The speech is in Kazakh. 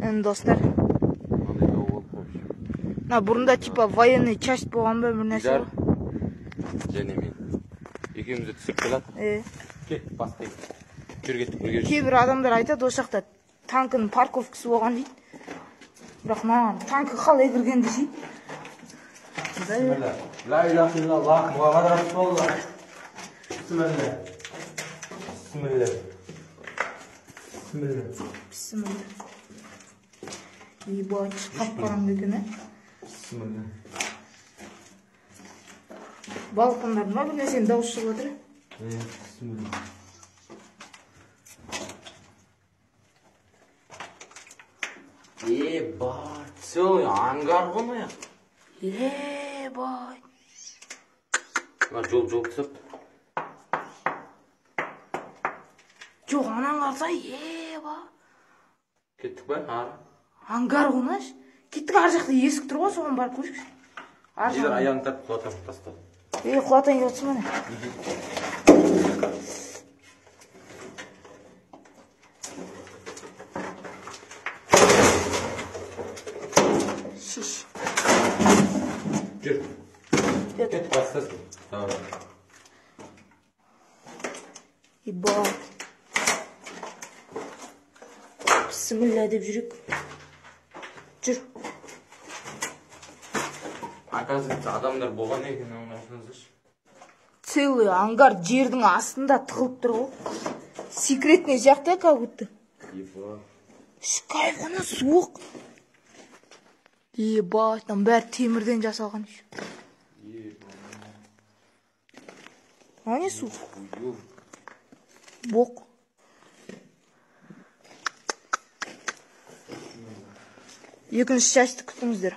Енді достар. Бұрында типа военный часть болған ба бір нәрсе ғой. Және мен. Екеумізді түсіп келат. Кет, бастайық. Жүр кеттік бірге жүр. Кейбір адамдар айтады, осы жақта танкінің парковкасы болған дейді. Бірақ маған танкі қалай кірген десей. Bismillah. La ilahe illallah Muhammed Resulullah. Bismillah. Bismillah. Bismillah. Bismillah. Ебать, қап-қараңғы екен, Bismillah. Балкондар ма бір нәрсені дауыс шығып отыр? Bismillah. Ебать, целый ангар ғой. Ебать. Жол түсіп. Жоқ, анан қарса, ебать. Кеттік бай, ары. Ангар ғынаш. Кеттік ар жақта есік тұр ғой, соған барып көршікші. Жер аяғын тап құлатам тастады. Құлатайын деп отырсың міне. Шиш. Жүр. Кет бастасын. Ебать. Бисмилля деп жүрек. Жүр. Оказывается, адамдар болған екен, оңашыңыздашы. Целый ангар жердің астында тығылып тұр ғой. Секретный сияқты, как будто. Шкаф ғана суық. Ебать, там бәрі темірден жасалған еще. А не суық? Боқ. Екінші частьті күтіңіздер.